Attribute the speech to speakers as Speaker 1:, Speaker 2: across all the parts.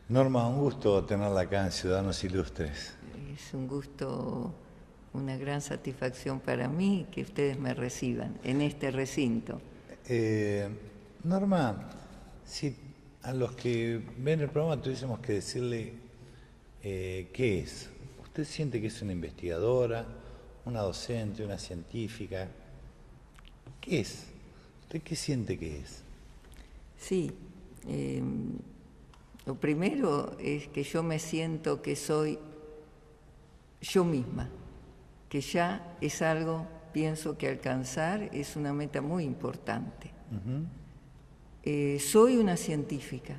Speaker 1: Norma, un gusto tenerla acá en Ciudadanos Ilustres.
Speaker 2: Es un gusto, una gran satisfacción para mí que ustedes me reciban en este recinto.
Speaker 1: Eh, Norma, si a los que ven el programa tuviésemos que decirle qué es. ¿Usted siente que es una investigadora, una docente, una científica? ¿Qué es? ¿Usted qué siente que es?
Speaker 2: Sí, lo primero es que yo me siento que soy yo misma, que ya es algo, pienso que alcanzar es una meta muy importante. Soy una científica.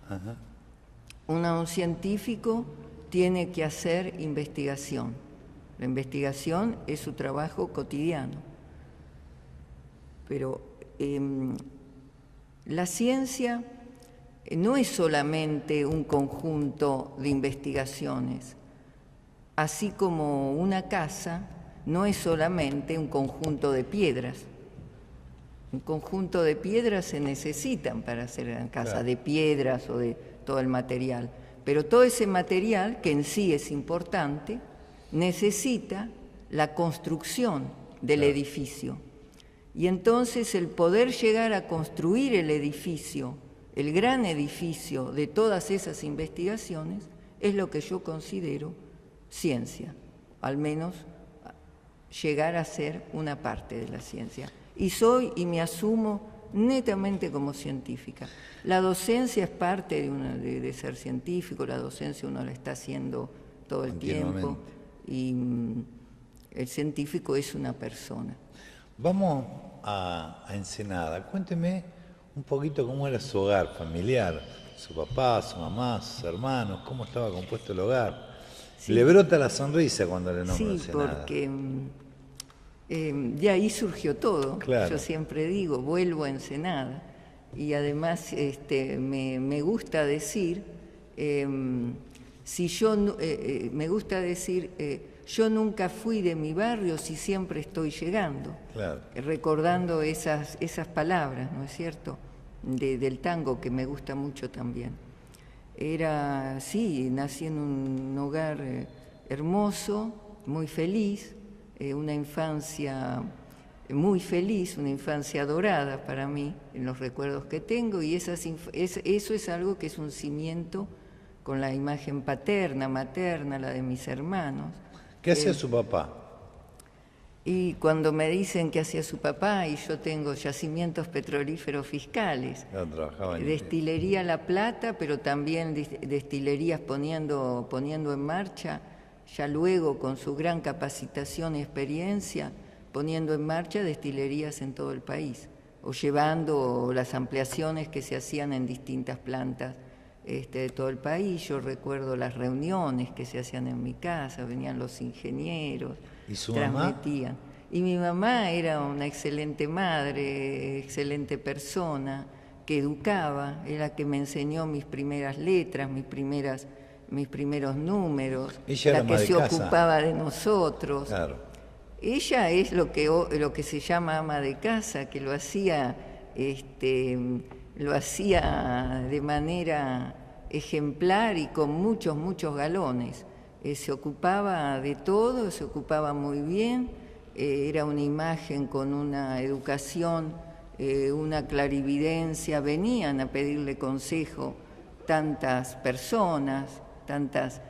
Speaker 1: Ajá.
Speaker 2: Un científico tiene que hacer investigación. La investigación es su trabajo cotidiano. Pero la ciencia no es solamente un conjunto de investigaciones, así como una casa no es solamente un conjunto de piedras. Un conjunto de piedras se necesitan para hacer una casa,
Speaker 1: Claro.
Speaker 2: de piedras o de todo el material. Pero todo ese material, que en sí es importante, necesita la construcción del edificio. Y entonces el poder llegar a construir el edificio, el gran edificio de todas esas investigaciones, es lo que yo considero ciencia, al menos llegar a ser una parte de la ciencia. Y soy y me asumo netamente como científica. La docencia es parte de ser científico, la docencia uno la está haciendo todo el tiempo y el científico es una persona.
Speaker 1: Vamos a Ensenada. Cuénteme un poquito cómo era su hogar familiar, su papá, su mamá, sus hermanos, cómo estaba compuesto el hogar.
Speaker 2: Sí.
Speaker 1: Le brota la sonrisa cuando le nombro
Speaker 2: Sí,
Speaker 1: Ensenada.
Speaker 2: porque de ahí surgió todo.
Speaker 1: Claro.
Speaker 2: Yo siempre digo, vuelvo a Ensenada. Y además me gusta decir, me gusta decir, yo nunca fui de mi barrio si siempre estoy llegando.
Speaker 1: Claro.
Speaker 2: Recordando esas palabras, ¿no es cierto?, del tango, que me gusta mucho también. Nací en un hogar hermoso, muy feliz, una infancia muy feliz, una infancia dorada para mí, en los recuerdos que tengo, y eso es algo que es un cimiento con la imagen paterna, materna, la de mis hermanos.
Speaker 1: ¿Qué hacía su papá?
Speaker 2: Y cuando me dicen qué hacía su papá, y yo tengo yacimientos petrolíferos fiscales,
Speaker 1: No, trabajaba en
Speaker 2: destilería La Plata, pero también destilerías poniendo en marcha, ya luego con su gran capacitación y experiencia, poniendo en marcha destilerías en todo el país, o llevando las ampliaciones que se hacían en distintas plantas de todo el país. Yo recuerdo las reuniones que se hacían en mi casa, venían los ingenieros,
Speaker 1: ¿Y su
Speaker 2: transmitían.
Speaker 1: mamá?
Speaker 2: Y mi mamá era una excelente madre, excelente persona, que educaba, era la que me enseñó mis primeras letras, mis primeros números,
Speaker 1: Ella
Speaker 2: la
Speaker 1: era
Speaker 2: que
Speaker 1: ama de
Speaker 2: se
Speaker 1: casa.
Speaker 2: ocupaba de nosotros.
Speaker 1: Claro.
Speaker 2: Ella es lo que se llama ama de casa, que lo hacía de manera ejemplar y con muchos galones. Se ocupaba de todo, se ocupaba muy bien, era una imagen con una educación, una clarividencia. Venían a pedirle consejo tantas personas, tantas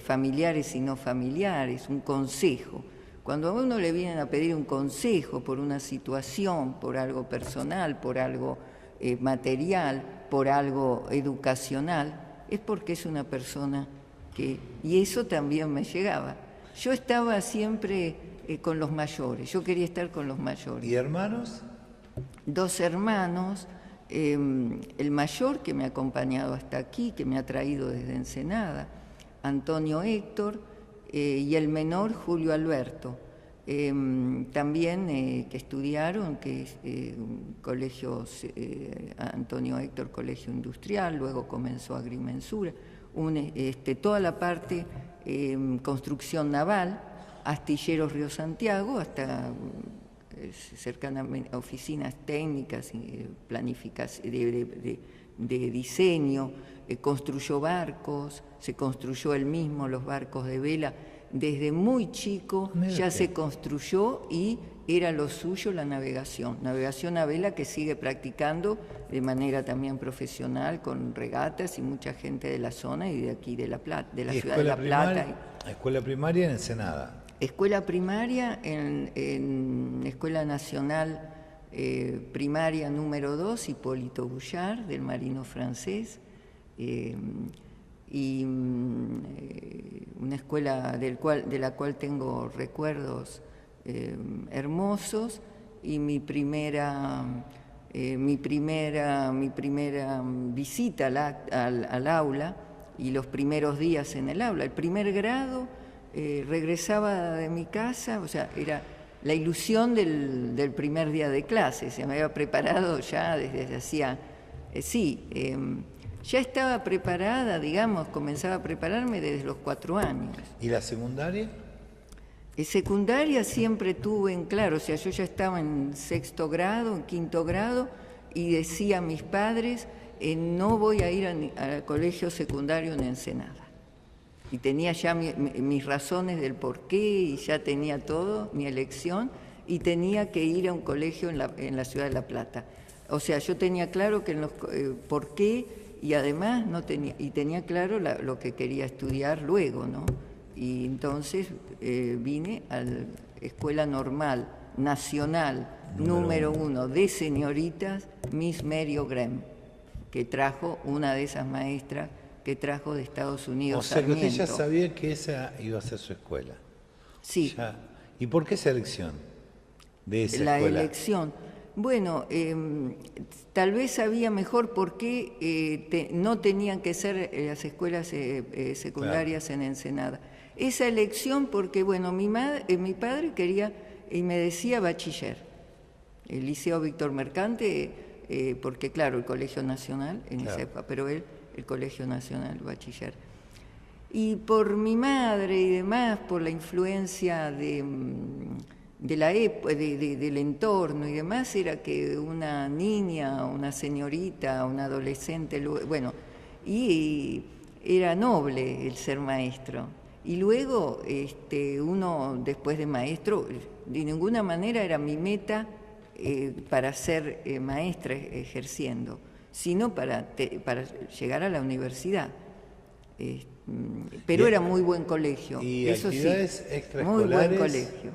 Speaker 2: familiares y no familiares, un consejo. Cuando a uno le vienen a pedir un consejo por una situación, por algo personal, por algo material, por algo educacional, es porque es una persona que... Y eso también me llegaba. Yo estaba siempre con los mayores, yo quería estar con los mayores.
Speaker 1: ¿Y hermanos?
Speaker 2: 2 hermanos, el mayor que me ha acompañado hasta aquí, que me ha traído desde Ensenada, Antonio Héctor, y el menor Julio Alberto, también que estudiaron, que colegios, Antonio Héctor Colegio Industrial, luego comenzó Agrimensura, toda la parte construcción naval, Astilleros Río Santiago, hasta cercanamente oficinas técnicas, planificación, de diseño, construyó barcos, se construyó él mismo los barcos de vela. Desde muy chico ya se construyó y era lo suyo la navegación a vela, que sigue practicando de manera también profesional con regatas y mucha gente de la zona y de aquí de La Plata, de la ciudad de La Plata.
Speaker 1: Escuela primaria en Ensenada.
Speaker 2: Escuela primaria en Escuela Nacional Primaria número 2, Hipólito Bouchard, del Marino francés, y una escuela de la cual tengo recuerdos hermosos, y mi primera visita al aula y los primeros días en el aula. El primer grado, regresaba de mi casa, o sea, era la ilusión del primer día de clase. Se me había preparado ya desde hacía... ya estaba preparada, digamos, comenzaba a prepararme desde los 4 años.
Speaker 1: ¿Y la secundaria?
Speaker 2: Secundaria siempre tuve en claro, o sea, yo ya estaba en 6º grado, en 5º grado, y decía a mis padres, no voy a ir al colegio secundario en Ensenada. Y tenía ya mis razones del por qué, y ya tenía todo, mi elección, y tenía que ir a un colegio en la ciudad de La Plata. O sea, yo tenía claro que por qué, y además tenía claro lo que quería estudiar luego, ¿no? Y entonces vine a la Escuela Normal Nacional número 1 de señoritas, Miss Mary O'Graham, que trajo una de esas maestras que trajo de Estados Unidos.
Speaker 1: O sea, que usted ya sabía que esa iba a ser su escuela.
Speaker 2: Sí.
Speaker 1: ¿Y por qué esa elección de esa
Speaker 2: escuela? La
Speaker 1: elección.
Speaker 2: Bueno, tal vez sabía mejor por qué no tenían que ser las escuelas secundarias en Ensenada. Esa elección porque, bueno, mi padre quería y me decía bachiller, el Liceo Víctor Mercante, porque claro, el Colegio Nacional en esa época, pero él, el Colegio Nacional, bachiller. Y por mi madre y demás, por la influencia del entorno y demás, era que una niña, una señorita, una adolescente, bueno, y era noble el ser maestro. Y luego uno, después de maestro, de ninguna manera era mi meta para ser maestra ejerciendo, sino para llegar a la universidad. Pero era muy buen colegio,
Speaker 1: ¿Y
Speaker 2: eso
Speaker 1: actividades
Speaker 2: sí,
Speaker 1: extraescolares?
Speaker 2: muy buen colegio.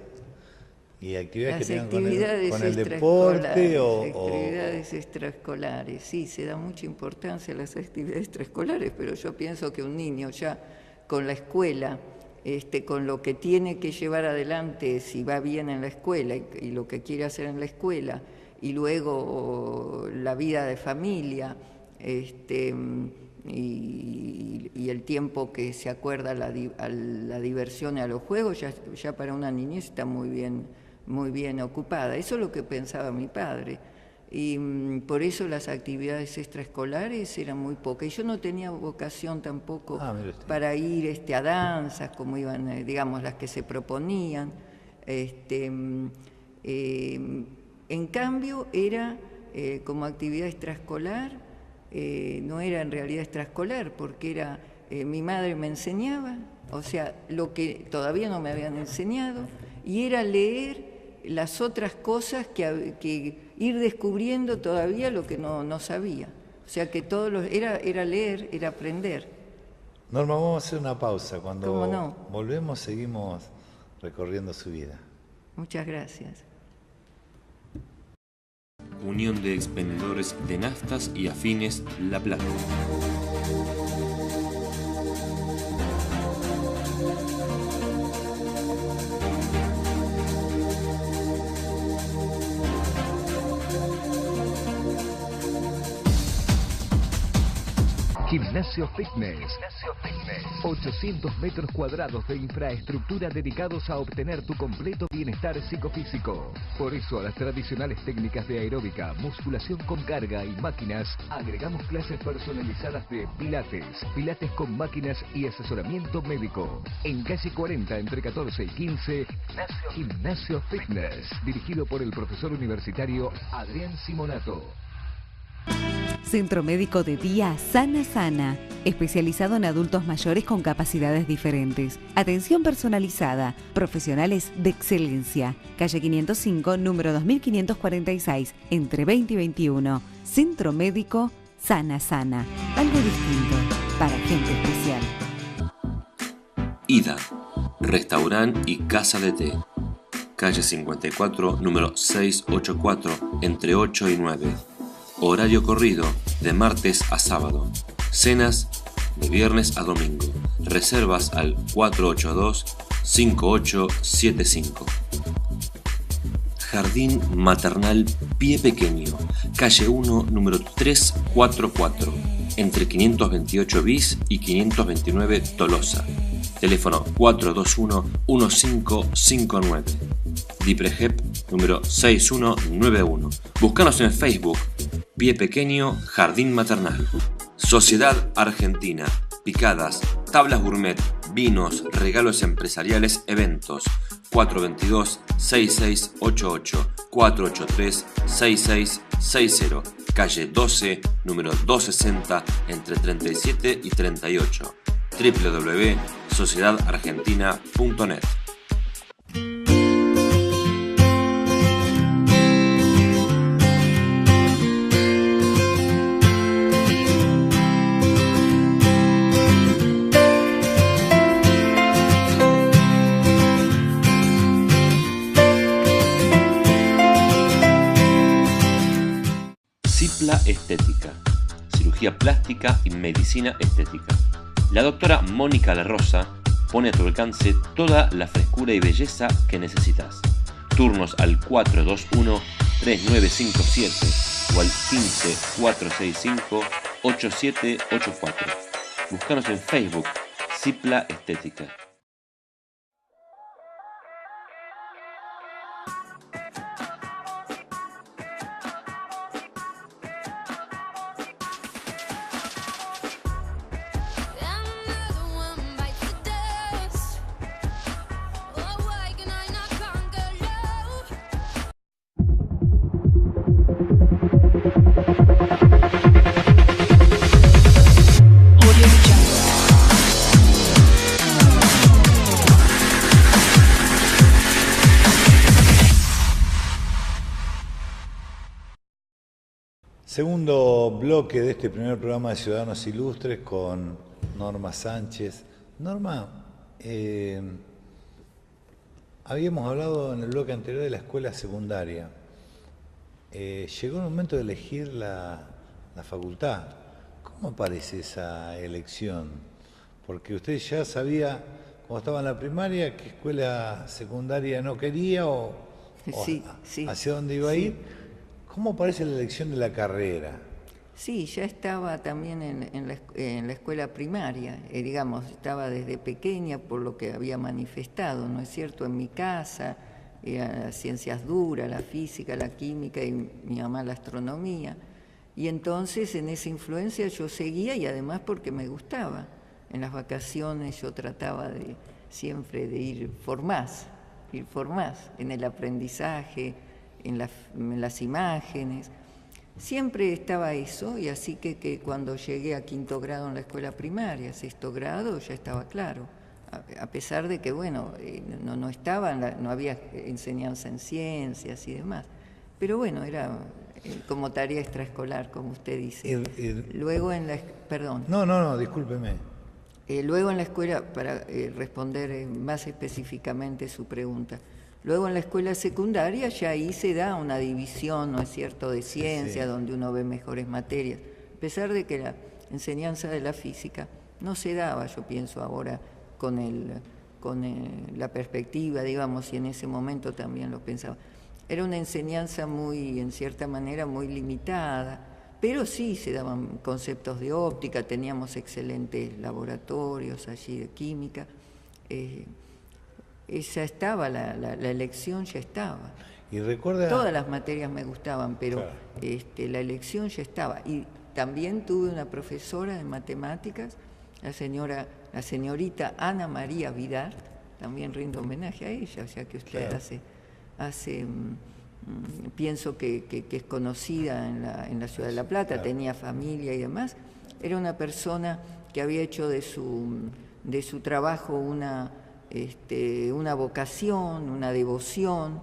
Speaker 1: ¿Y actividades
Speaker 2: Las
Speaker 1: que tengan con el deporte?
Speaker 2: Actividades extraescolares, sí, se da mucha importancia a las actividades extraescolares, pero yo pienso que un niño ya con la escuela, con lo que tiene que llevar adelante, si va bien en la escuela y lo que quiere hacer en la escuela, y luego la vida de familia, y el tiempo que se acuerda a la diversión y a los juegos, ya para una niñez está muy bien ocupada. Eso es lo que pensaba mi padre. Y por eso las actividades extraescolares eran muy pocas. Y yo no tenía vocación tampoco para ir a danzas, como iban, digamos, las que se proponían. En cambio, era como actividad extraescolar, no era en realidad extraescolar, porque era mi madre me enseñaba, o sea, lo que todavía no me habían enseñado, y era leer las otras cosas que ir descubriendo todavía lo que no sabía. O sea que era leer, era aprender.
Speaker 1: Norma, vamos a hacer una pausa. Cuando
Speaker 2: ¿Cómo no?
Speaker 1: volvemos seguimos recorriendo su vida.
Speaker 2: Muchas gracias.
Speaker 3: Unión de Expendedores de Naftas y Afines La Plata.
Speaker 4: Gimnasio Fitness. 800 metros cuadrados de infraestructura dedicados a obtener tu completo bienestar psicofísico. Por eso a las tradicionales técnicas de aeróbica, musculación con carga y máquinas, agregamos clases personalizadas de pilates, pilates con máquinas y asesoramiento médico. En calle 40 entre 14 y 15, Gimnasio Fitness, dirigido por el profesor universitario Adrián Simonato.
Speaker 5: Centro Médico de Día Sana Sana, especializado en adultos mayores con capacidades diferentes. Atención personalizada, profesionales de excelencia. Calle 505, número 2546, entre 20 y 21. Centro Médico Sana Sana. Algo distinto para gente especial.
Speaker 3: Ida, restaurante y casa de té. Calle 54, número 684, entre 8 y 9. Horario corrido, de martes a sábado. Cenas, de viernes a domingo. Reservas al 482-5875. Jardín Maternal Pie Pequeño, calle 1, número 344, entre 528 bis y 529 Tolosa. Teléfono 421-1559. Diprejep número 6191. Búscanos en Facebook, Pie Pequeño Jardín Maternal. Sociedad Argentina. Picadas, tablas gourmet, vinos, regalos empresariales, eventos. 422-6688, 483-6660. Calle 12, número 260, entre 37 y 38. www.sociedadargentina.net. Cipla Estética, cirugía plástica y medicina estética. La doctora Mónica La Rosa pone a tu alcance toda la frescura y belleza que necesitas. Turnos al 421-3957 o al 15-465-8784. Búscanos en Facebook, Cipla Estética.
Speaker 1: Segundo bloque de este primer programa de Ciudadanos Ilustres con Norma Sánchez. Norma, habíamos hablado en el bloque anterior de la escuela secundaria. Llegó el momento de elegir la facultad. ¿Cómo aparece esa elección? Porque usted ya sabía, cuando estaba en la primaria, qué escuela secundaria no quería o
Speaker 2: sí.
Speaker 1: hacia dónde iba a ir. ¿Cómo aparece la elección de la carrera?
Speaker 2: Sí, ya estaba también en la escuela primaria, digamos, estaba desde pequeña por lo que había manifestado, ¿no es cierto? En mi casa, las ciencias duras, la física, la química y mi mamá la astronomía. Y entonces en esa influencia yo seguía y además porque me gustaba. En las vacaciones yo trataba siempre de ir por más, en el aprendizaje, en las imágenes. Siempre estaba eso, y así que cuando llegué a quinto grado en la escuela primaria, sexto grado, ya estaba claro. A pesar de que, bueno, no había enseñanza en ciencias y demás. Pero bueno, era como tarea extraescolar, como usted dice. Luego en la... Perdón.
Speaker 1: No, discúlpeme.
Speaker 2: Luego en la escuela, para responder más específicamente su pregunta, luego en la escuela secundaria ya ahí se da una división, ¿no es cierto?, de ciencia, sí, donde uno ve mejores materias. A pesar de que la enseñanza de la física no se daba, yo pienso ahora, con la perspectiva, digamos, y en ese momento también lo pensaba. Era una enseñanza muy, en cierta manera, muy limitada, pero sí se daban conceptos de óptica, teníamos excelentes laboratorios allí de química. Ya estaba, la elección ya estaba.
Speaker 1: Y recuerda...
Speaker 2: Todas las materias me gustaban, pero claro, la elección ya estaba. Y también tuve una profesora de matemáticas, la señorita Ana María Vidal, también rindo homenaje a ella, o sea que usted claro, hace pienso que es conocida en la ciudad de La Plata, tenía familia y demás. Era una persona que había hecho de su trabajo una vocación, una devoción,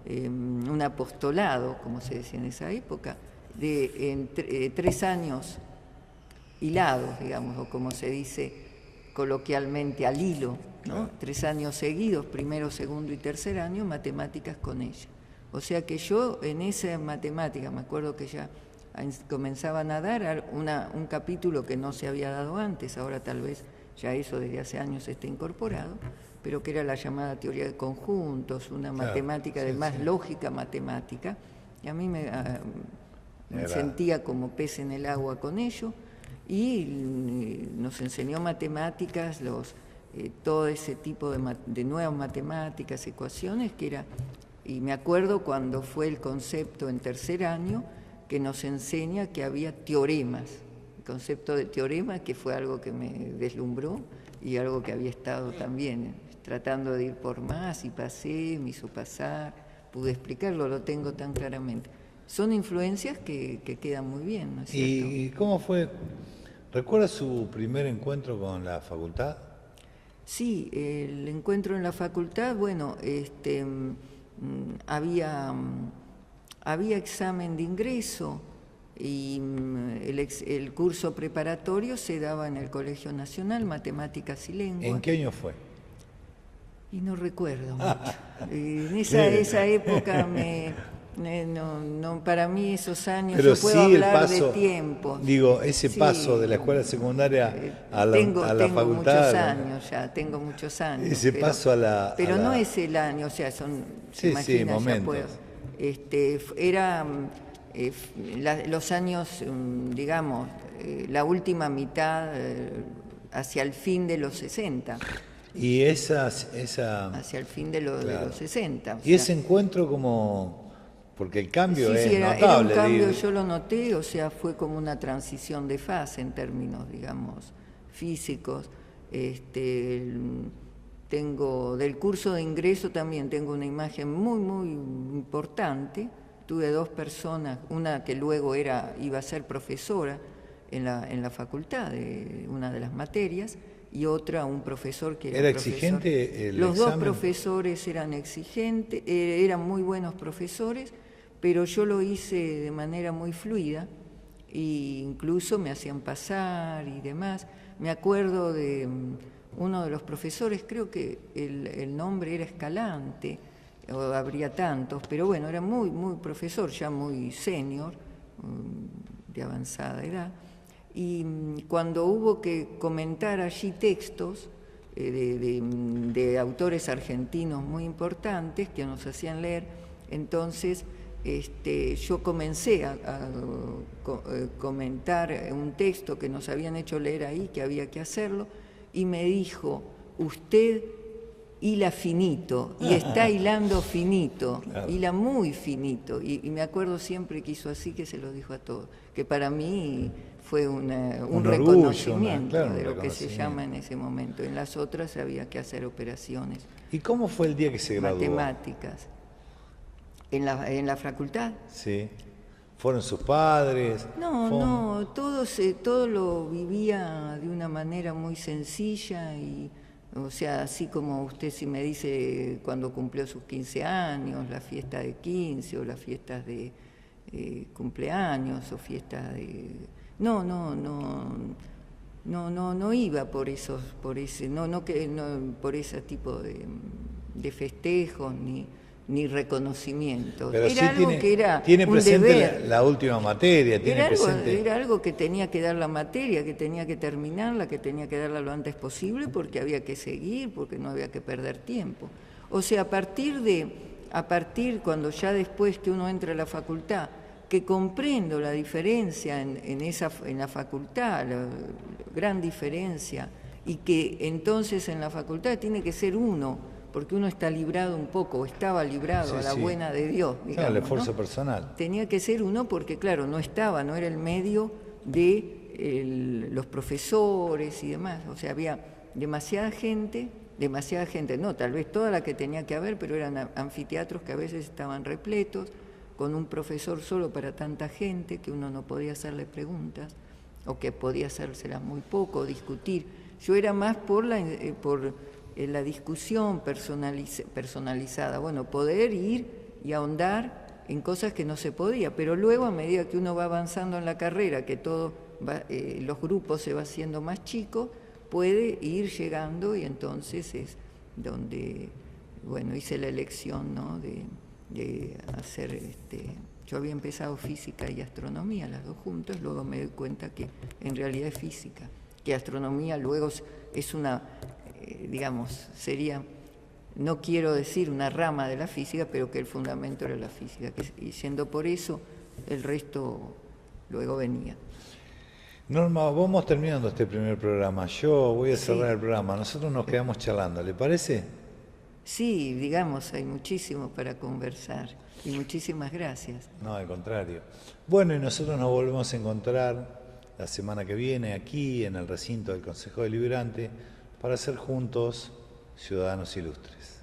Speaker 2: un apostolado, como se decía en esa época, de 3 años hilados, digamos, o como se dice coloquialmente, al hilo, ¿no? 3 años seguidos, primero, segundo y tercer año, matemáticas con ella. O sea que yo en esa matemática, me acuerdo que ya comenzaban a dar un capítulo que no se había dado antes, ahora tal vez ya eso desde hace años está incorporado, pero que era la llamada teoría de conjuntos, una matemática de más lógica matemática, y a mí me sentía como pez en el agua con ello, y nos enseñó matemáticas, todo ese tipo de nuevas matemáticas, ecuaciones, que era, y me acuerdo cuando fue el concepto en tercer año, que nos enseña que había teoremas, el concepto de teorema, que fue algo que me deslumbró y algo que había estado también tratando de ir por más, y pasé, me hizo pasar, pude explicarlo, lo tengo tan claramente. Son influencias que quedan muy bien, ¿no es cierto?
Speaker 1: ¿Y cómo fue? ¿Recuerda su primer encuentro con la facultad?
Speaker 2: Sí, el encuentro en la facultad, bueno, había examen de ingreso y el curso preparatorio se daba en el Colegio Nacional, Matemáticas y Lengua.
Speaker 1: ¿En qué año fue?
Speaker 2: Y no recuerdo mucho. En esa época para mí esos años,
Speaker 1: pero
Speaker 2: yo puedo hablar de tiempo.
Speaker 1: Digo, ese paso de la escuela secundaria a la facultad.
Speaker 2: Tengo muchos años.
Speaker 1: Ese paso a la...
Speaker 2: Pero no es el año, o sea, son...
Speaker 1: Sí, momentos.
Speaker 2: Era los años, digamos, la última mitad, hacia el fin de los 60.
Speaker 1: Y esa...
Speaker 2: Hacia el fin de los 60.
Speaker 1: Y ese encuentro como... Porque el cambio es notable.
Speaker 2: Era un cambio, yo lo noté, o sea, fue como una transición de fase en términos, digamos, físicos. Tengo del curso de ingreso también tengo una imagen muy, muy importante. Tuve 2 personas, una que luego iba a ser profesora en la facultad de una de las materias, y otra, un profesor que
Speaker 1: ¿Era exigente el
Speaker 2: Los
Speaker 1: examen?
Speaker 2: 2 profesores eran exigentes, eran muy buenos profesores, pero yo lo hice de manera muy fluida, e incluso me hacían pasar y demás. Me acuerdo de uno de los profesores, creo que el nombre era Escalante, o habría tantos, pero bueno, era muy, muy profesor, ya muy senior, de avanzada edad. Y cuando hubo que comentar allí textos de autores argentinos muy importantes que nos hacían leer, entonces yo comencé a comentar un texto que nos habían hecho leer ahí, que había que hacerlo, y me dijo: usted hila finito, y está hilando finito, claro. Hila muy finito, y me acuerdo siempre que hizo así, que se lo dijo a todos, que para mí fue un reconocimiento orgullo, de lo que se llama en ese momento. En las otras había que hacer operaciones.
Speaker 1: ¿Y cómo fue el día que se graduó?
Speaker 2: Matemáticas. ¿En la facultad?
Speaker 1: Sí. ¿Fueron sus padres?
Speaker 2: No, todo lo vivía de una manera muy sencilla, y, o sea, así como usted si me dice cuando cumplió sus 15 años, la fiesta de 15 o las fiestas de cumpleaños o fiestas de... No iba por ese tipo de festejos ni reconocimientos.
Speaker 1: Pero
Speaker 2: era
Speaker 1: sí
Speaker 2: algo que era
Speaker 1: tiene
Speaker 2: un
Speaker 1: presente
Speaker 2: deber.
Speaker 1: La última materia,
Speaker 2: Era algo que tenía que dar la materia, que tenía que terminarla, que tenía que darla lo antes posible, porque había que seguir, porque no había que perder tiempo. O sea, a partir cuando ya después que uno entra a la facultad, que comprendo la diferencia en la facultad, la gran diferencia, y que entonces en la facultad tiene que ser uno, porque uno está librado un poco, o estaba librado a la buena de Dios, digamos,
Speaker 1: claro, el esfuerzo
Speaker 2: ¿no?
Speaker 1: personal.
Speaker 2: Tenía que ser uno porque, claro, no era el medio de los profesores y demás, o sea, había demasiada gente, no, tal vez toda la que tenía que haber, pero eran anfiteatros que a veces estaban repletos, con un profesor solo para tanta gente, que uno no podía hacerle preguntas, o que podía hacérselas muy poco, discutir. Yo era más por la discusión personalizada, bueno, poder ir y ahondar en cosas que no se podía, pero luego a medida que uno va avanzando en la carrera, que los grupos se va haciendo más chicos, puede ir llegando, y entonces es donde, bueno, hice la elección, ¿no?, de hacer, yo había empezado física y astronomía, las dos juntas, luego me doy cuenta que en realidad es física, que astronomía luego es una, digamos, sería, no quiero decir una rama de la física, pero que el fundamento era la física, y siendo por eso, el resto luego venía.
Speaker 1: Norma, vamos terminando este primer programa. Yo voy a cerrar el programa. Nosotros nos quedamos charlando, ¿le parece?
Speaker 2: Sí, digamos, hay muchísimo para conversar. Y muchísimas gracias.
Speaker 1: No, al contrario. Bueno, y nosotros nos volvemos a encontrar la semana que viene aquí en el recinto del Consejo Deliberante para ser juntos ciudadanos ilustres.